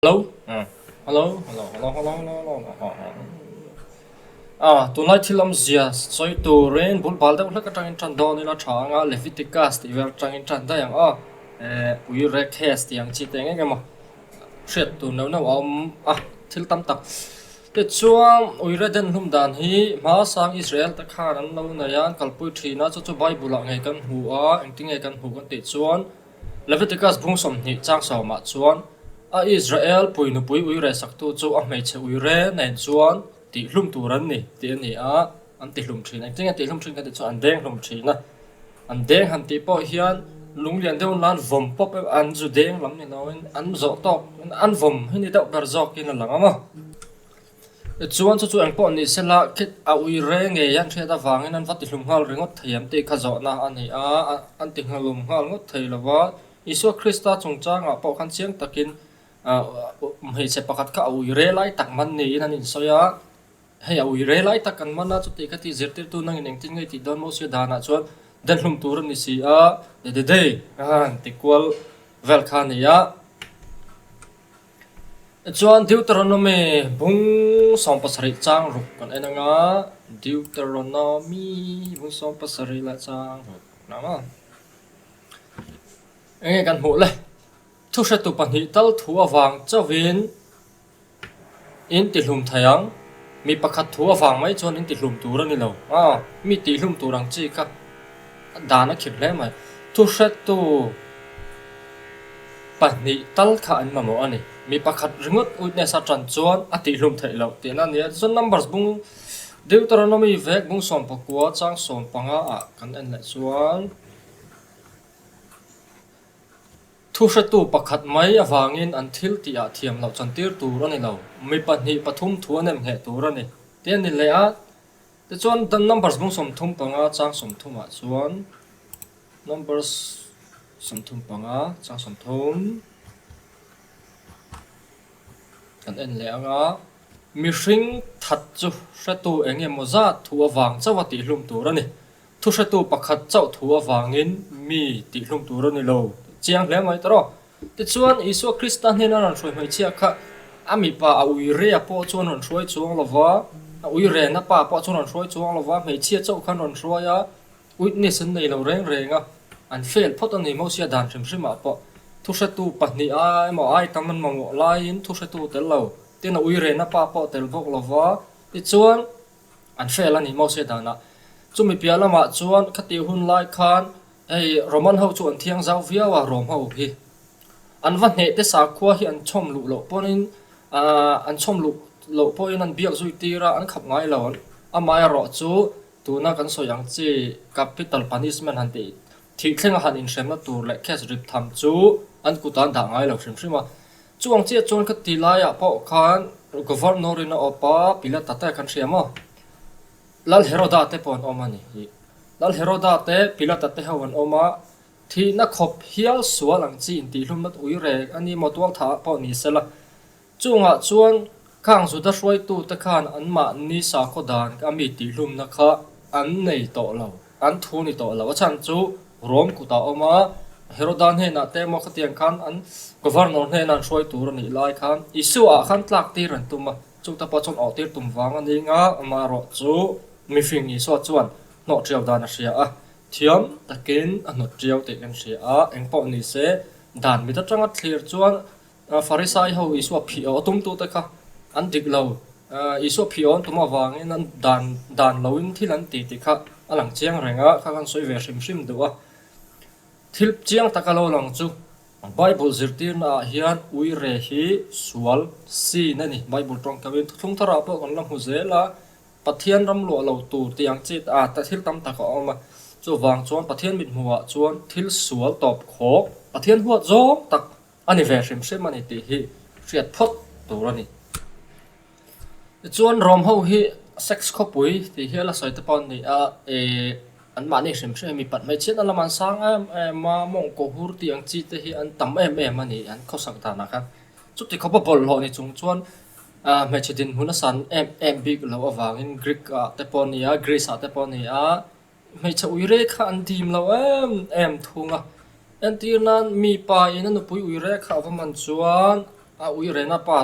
Hello. Hello. Tonight thilam zia soi tu rain bul balda ula ka tangin tran don ila thanga Leviticus ti ver tangin tran da yang we recast yang chi teng ke ma shet tu no thil tam tak te chuang ui re den hlum dan hi ma sang Israel ta kha ran lo na yan kalpui thina chu Bible a ngai kan hu a engting ngai kan hu kan te chuan Leviticus bung som ni chang saw ma chuan Israel pui nu pui ui re sak tu chu a mei che ui re nen chuan ti hlum tu ran ni ti ani an ti hlum thin engting ti hlum thin kan te chu an deng hlum thina an deng han ti po hian lung lian deuh lan vom pop an zu deng lam ni no an zo tok an vom hini deuh ber zok in lang ama chuan chu ang po ni sela kit a ui re nge yan thia da wangin an vati hlum hal ringot thiam te kha zo na ani an ti ngalum hal ngot thei lawa Isu Krista chungchang a po khan chiang takin hei se pakhat ka ui re lai tak man ni in an in soya hei ui re lai tak kan mana chu ti ka ti zirtir tu nang in engting ngai ti don mo se dana chuan den hlum tur ni si de an ti kwal vel khan ya chuan Deuteronomy bung som pasari chang ruk kan enanga Deuteronomy bung som pasari la chang ruk nama nghe kan hmu le thu se tu pani tal thu awang chawin in ti hlum thayang mi pakhat thu awang mai chuan in ti hlum tur ani lo mi ti hlum turang chi kha dana khit le mai thu se tu pani tal kha an mamo ani mi pakhat ringot uit ne sa tran chuan ati hlum thai lo te na nia chuan numbers bung Deuteronomy vek bung som pakua chang som panga kan en la chuan thu se tu pakhat mai awangin an thil ti a thiam lo chantir tur ani lo mi pahnih pathum thu anem he tur ani te ni le te chuan the numbers bung som thum panga chang som thuma chuan numbers som thum panga chang som thum kan en le mi hring that chu se tu enge moza thu awang chawati hlum tur ani thu se tu pakhat chaw thu awangin mi ti hlum tur ani lo chiang hle mai tro te chuan Isu Krista hnen an hroi mai chia kha ami pa a ui re a po chuan ron hroi chuang lova a ui re na pa po chuan ron hroi chuang lova mei chia chau khan ron hroia witness an nei lo renga an fel phot an nei mo sia dan hrim hrim a po thu se tu pahni mo ai taman mango lain thu se tu tel lo ten a ui re na pa po tel vok lova te chuan an fel ani mo sia dana chumi pialama chuan khati hun lai khan Roman ho chu an thiang zau via wa rom ho hi an van he te sa khua hi an chom lu lo ponin an chom lu lo poin an biak zui tira an khap ngai lo amai ro chu tuna kan soyang chi capital punishment han ti thi thlenga han in shrem na tur le case rip tham chu an kutan da ngai lo hrim hrim chuang che chon kha ti lai a po khan governor in opa pila tata kan hriama lal heroda te pon omani hi lal heroda te pilata te hawan oma thi na khop hial sualang chi in ti hlum nat ui re ani motwal tha po ni sela chunga chuan khang su da roi tu ta khan an ma ni sa kho dan ka mi ti hlum na kha an nei to lo an thu ni to lo chan chu rom ku ta oma herodan he na te mo khatiang khan an governor he na roi tu ro ni lai khan isu a khan tlak ti ran tuma chu ta pa chon au tir tum wang ani nga ama ro chu mi fing ni so chuan no trial dan ria thiam takin no trial te kan ria engpo ni se dan mi ta tanga clear chuan farisai ho isu phi o tum tu ta kha an dik lo isu phi on tuma wangin an dan loin thilan ti kha alang chiang renga kha kan soi ve hrim duwa thil chiang takalo lang chu Bible zirtir na hian ui re hi sual si nani Bible tong kawin thung thara po kan lam hu zela pathian ram lo lo tur tiang chit ta thil tam ta ko ma chu wang chuan pathian mit huwa chuan thil sual top khok pathian huwa zom tak ani ve hrim hrim ani ti hi riat phot tur ani chuan rom ho hi sex khopui ti hiala soi ta pon ni an ma ni hrim hrim mi pat mai chin alaman sang ma mong ko hur tiang chi te hi an tam ani an khosak ta na kha chu ti khopa bol ho ni chung chuan Mechidin huna san em big lo awangin Greek teponia Greece teponia mecha uire kha an dim lo em thunga en tirnan mi pa ina nu pui uire kha vaman chuan ui re na pa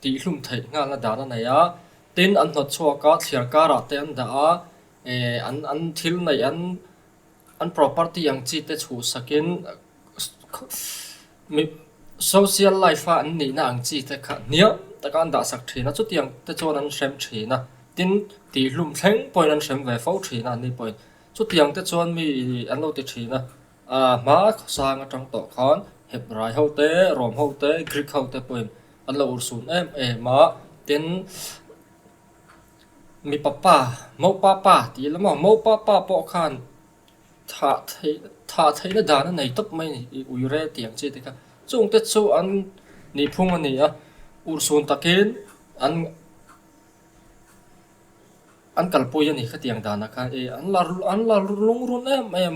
ti hlum thei nga la da na nei a tin an hnot chua ka thlir ka ra te an da a an thil nei an property yang chi te chu sakin mi social life an ni na ang chi te kha nia ta kan da sak thina chu tiang te chon an shem thina tin ti hlum thleng point an shem ve fo thina ni point chu tiang te chon mi an lo ti thina ma sang atang to khan hep rai ho te rom ho te grik ho te point an lo ur sun ma tin mi papa mo papa ti la mo papa po khan tha thei na dan nei top mai ui re tiang chi te kha chung te chu an ni phung ani a ur sun takin an kalpui ani kha tiang dana kha an la lung run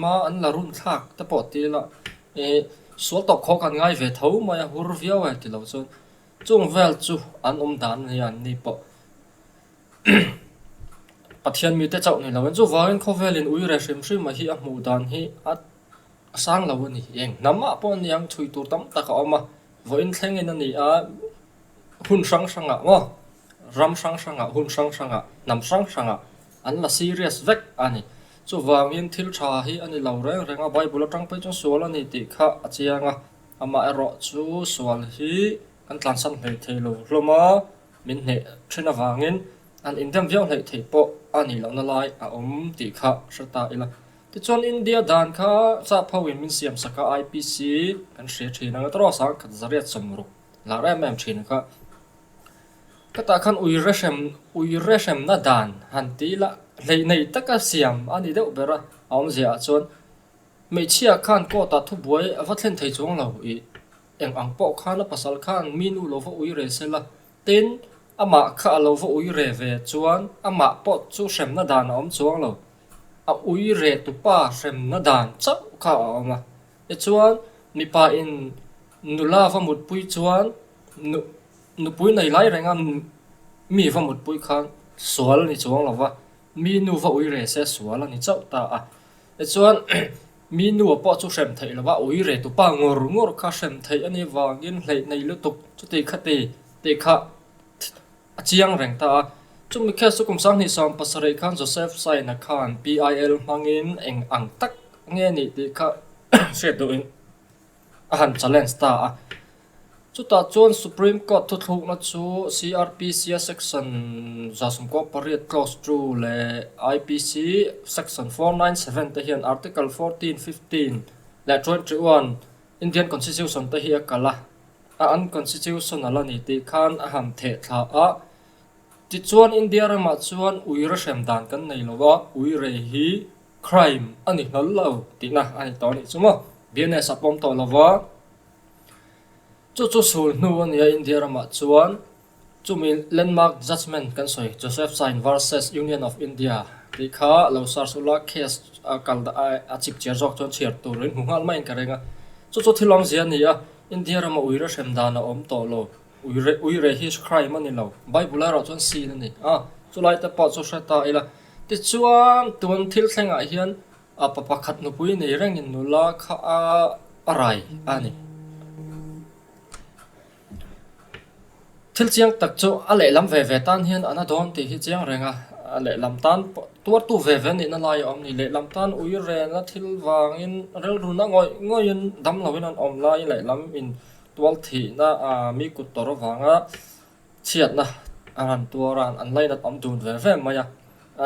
ma an la run thak ta po ti la sual top kho kan ngai ve tho ma hur viau ha ti lo chun chung vel chu an dan ni an ni po pathian mi te chau ni lawan chu wain kho velin ui re shim shim ma hi a mu dan hi at sang lo ni eng nama pon yang thui tur tam ta ka oma voin thleng in ani a hun sang sanga mo ram sang sanga hun sang sanga nam sang sanga an la serious vek ani chu wangin thil tha hi ani lo reng renga bible atang pe chu sual ani ti kha achianga ama ero chu sual hi kan tlan san hlei thelo hloma min ne thina wangin an indem viau hlei thei po ani lo na lai a ti kha sata ila ti chon India dan kha cha phawin min siam saka IPC kan hre thina nga tro sang khat zariat somru la ra mem thina kha kata khan ui reshem na dan han ti la lei nei taka siam ani deuh bera aum zia chon mei chia khan ko ta thu buai awathlen thei chong lo I eng ang po khan a pasal khan minu lo vo ui re sela tin ama kha lo vo ui re ve chuan ama po chu shem na dan om chuang lo a ui re tu pa shem na dan chau kha oma e chuan mi pa in nula va mut pui chuan nu pui nei lai renga mi va mut pui khan sual ni chuang lo wa mi nu va ui re se sual ani chau ta a e chuan mi nu po chu shem thei lo wa ui re tu pa ngor kha shem thei ani wangin hlei nei lu tuk chu te kha achiang reng ta chu mi kha su kum sang ni som pasare khan Joseph Saina khan PIL mangin eng ang tak nge ni ti kha se do in han challenge ta a chu ta chuan Supreme Court thu thuk na chu CRPC section zasum ko pariat clause 2 le IPC section 497 te hian article 14 15 le 21 Indian constitution te hi akala an constitution ala ni ti khan a ham the tha a ti chuan India rama chuan uira shem dan kan nei lowa uire hi crime ani hlalo ti na ani to ni chumo biane sapom to lowa chu sul nu ania India rama chuan chu mi landmark judgment kan soi Joseph Sain versus Union of India ti kha lo sar sula case kal da a chip chair jok chon chiar turin hungal main karenga chu thilong zian ni a India rama uira shem dan om to lo uire hi crime ani lo bible ra chon si ni chu lai ta pa chu sata ila ti chuan tuan thil thlenga hian a papa khat nu pui nei reng in nula kha a rai ani thil chiang tak chu a le lam ve tan hian ana don ti hi chiang renga a le lam tan tuar tu ve ni na lai om ni le lam tan uire na thil wangin rel ru na ngoi in dam lawin an om lai le lam in tual thi na mi kut tor wanga chiat na aran tuaran an lai na om dun ve maya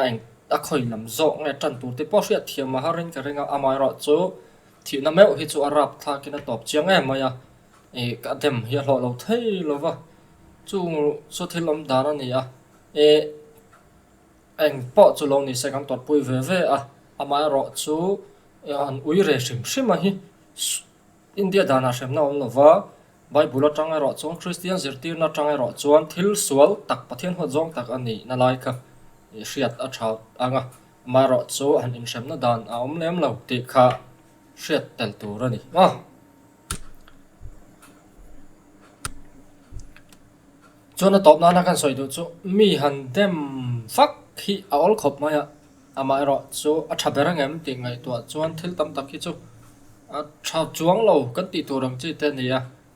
eng a khoi lam zo nge tan tu te po hriat thiam ma harin ka renga amai ro chu thi na meu hi chu arab tha kina top chiang maya ka dem hi lo thei lo wa chu so thilom dan ani eng po chu long ni sekam tot pui ve amai ro chu an uire shim ma hi India dana shem na om lo wa Bible atang ro chong Christian zirtir na tang ro chuan thil sual tak pathian ho jong tak ani na lai kha hriat a thau anga ma ro chu an in shem na dan a om lem lo ti kha hriat tel tur ani chuan a top na kan soi du chu mi han dem fak hi a ol khop maya ama ro chu a thaberang em ti ngai to chuan thil tam tak hi chu a thau chuang lo kan ti turang chi te ni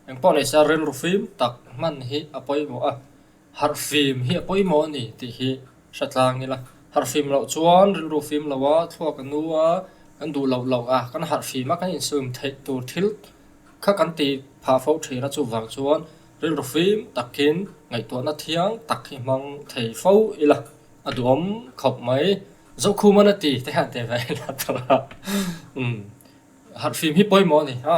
anh po này sa rel ru phim tak man hi apoi mo a har phim hi apoi mo ni ti hi satlang ni la har phim lo chuan rel ru phim lo wa thua kan nu a kan du lo a kan har phim a kan in sum thei tu thil kha kan ti pha fo thi ra chu wang chuan rel ru phim takin ngai to na thiang tak hi mang thei fo ila adum khop mai zo khu mana ti te han te vai la tra har phim hi poi mo ni ha